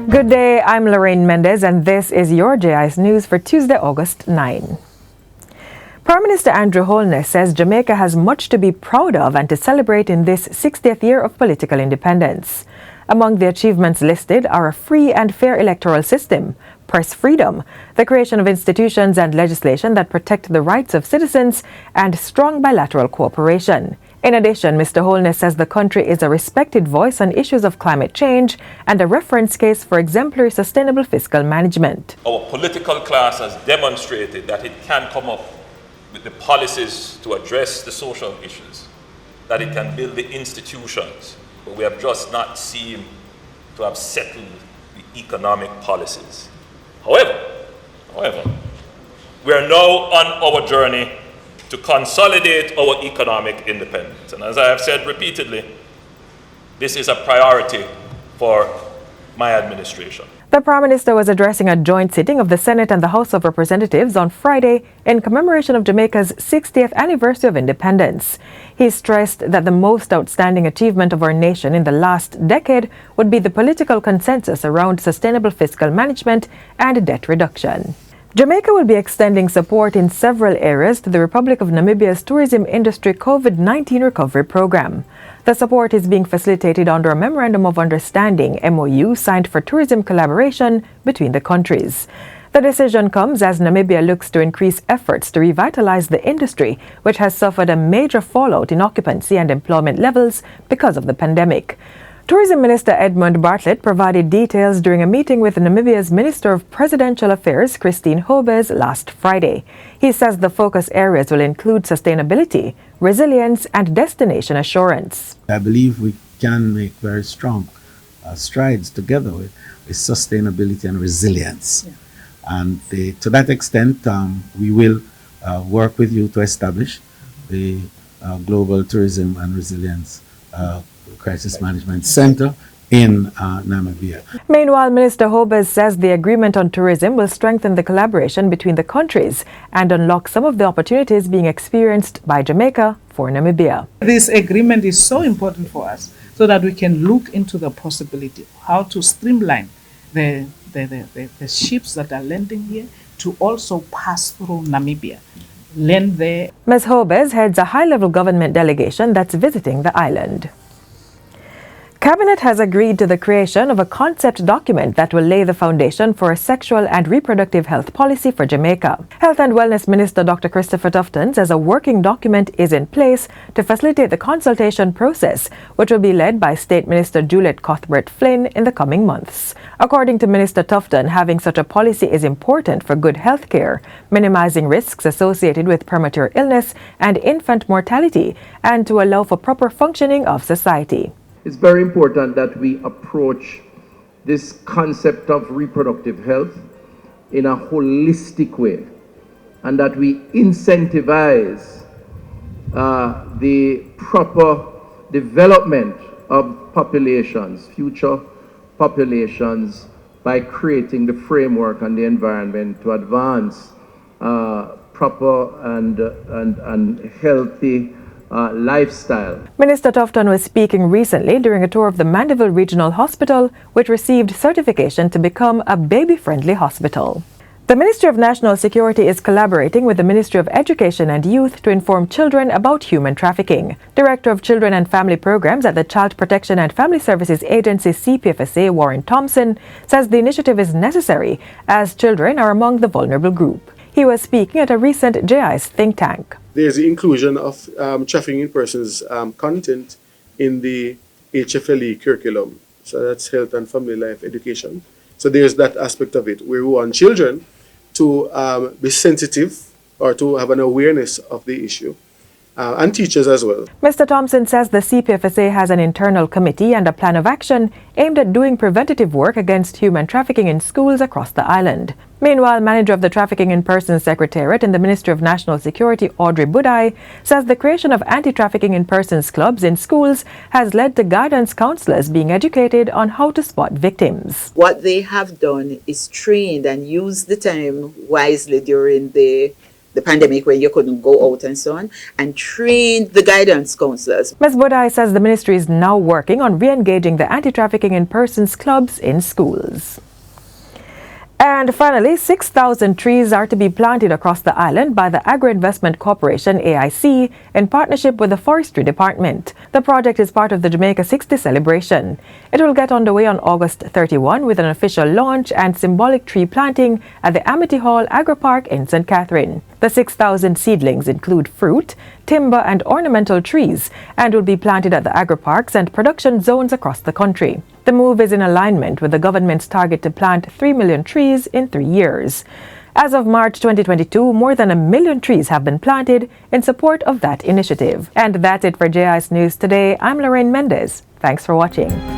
Good day, I'm Lorraine Mendez and this is your JIS News for Tuesday, August 9. Prime Minister Andrew Holness says Jamaica has much to be proud of and to celebrate in this 60th year of political independence. Among the achievements listed are a free and fair electoral system, press freedom, the creation of institutions and legislation that protect the rights of citizens, and strong bilateral cooperation. In addition, Mr. Holness says the country is a respected voice on issues of climate change and a reference case for exemplary sustainable fiscal management. Our political class has demonstrated that it can come up with the policies to address the social issues, that it can build the institutions, but we have just not seemed to have settled the economic policies. However, we are now on our journey to consolidate our economic independence. And as I have said repeatedly, this is a priority for my administration. The Prime Minister was addressing a joint sitting of the Senate and the House of Representatives on Friday in commemoration of Jamaica's 60th anniversary of independence. He stressed that the most outstanding achievement of our nation in the last decade would be the political consensus around sustainable fiscal management and debt reduction. Jamaica will be extending support in several areas to the Republic of Namibia's tourism industry COVID-19 recovery program. The support is being facilitated under a Memorandum of Understanding (MOU) signed for tourism collaboration between the countries. The decision comes as Namibia looks to increase efforts to revitalize the industry, which has suffered a major fallout in occupancy and employment levels because of the pandemic. Tourism Minister Edmund Bartlett provided details during a meeting with Namibia's Minister of Presidential Affairs, Christine Hobes, last Friday. He says the focus areas will include sustainability, resilience, and destination assurance. I believe we can make very strong strides together with sustainability and resilience. Yeah. And to that extent, we will work with you to establish the Global Tourism and Resilience Crisis Management Center in Namibia. Meanwhile, Minister Hobes says the agreement on tourism will strengthen the collaboration between the countries and unlock some of the opportunities being experienced by Jamaica for Namibia. This agreement is so important for us so that we can look into the possibility of how to streamline the ships that are landing here to also pass through Namibia. Ms. Hobes heads a high-level government delegation that's visiting the island. Cabinet has agreed to the creation of a concept document that will lay the foundation for a sexual and reproductive health policy for Jamaica. Health and Wellness Minister Dr. Christopher Tufton says a working document is in place to facilitate the consultation process, which will be led by State Minister Juliet Cuthbert-Flynn in the coming months. According to Minister Tufton, having such a policy is important for good health care, minimizing risks associated with premature illness and infant mortality, and to allow for proper functioning of society. It's very important that we approach this concept of reproductive health in a holistic way and that we incentivize the proper development of populations, future populations, by creating the framework and the environment to advance proper and healthy lifestyle. Minister Tufton was speaking recently during a tour of the Mandeville Regional Hospital, which received certification to become a baby-friendly hospital. The Ministry of National Security is collaborating with the Ministry of Education and Youth to inform children about human trafficking. Director of Children and Family Programs at the Child Protection and Family Services Agency CPFSA, Warren Thompson, says the initiative is necessary as children are among the vulnerable group. He was speaking at a recent JIS think tank. There's the inclusion of trafficking in persons content in the HFLE curriculum. So that's health and family life education. So there's that aspect of it where we want children to be sensitive or to have an awareness of the issue. And teachers as well. Mr. Thompson says the CPFSA has an internal committee and a plan of action aimed at doing preventative work against human trafficking in schools across the island. Meanwhile, manager of the Trafficking in Persons Secretariat in the Ministry of National Security, Audrey Budai, says the creation of anti-trafficking in persons clubs in schools has led to guidance counselors being educated on how to spot victims. What they have done is trained and used the time wisely during the the pandemic where you couldn't go out and so on, and train the guidance counselors. Ms. Budai says the ministry is now working on re-engaging the anti-trafficking in persons clubs in schools. And finally, 6,000 trees are to be planted across the island by the Agro-Investment Corporation, AIC, in partnership with the Forestry Department. The project is part of the Jamaica 60 celebration. It will get underway on August 31 with an official launch and symbolic tree planting at the Amity Hall Agro Park in St. Catherine. The 6,000 seedlings include fruit, timber and ornamental trees and will be planted at the agri-parks and production zones across the country. The move is in alignment with the government's target to plant 3 million trees in 3 years. As of March 2022, more than 1 million trees have been planted in support of that initiative. And that's it for JIS News Today. I'm Lorraine Mendez. Thanks for watching.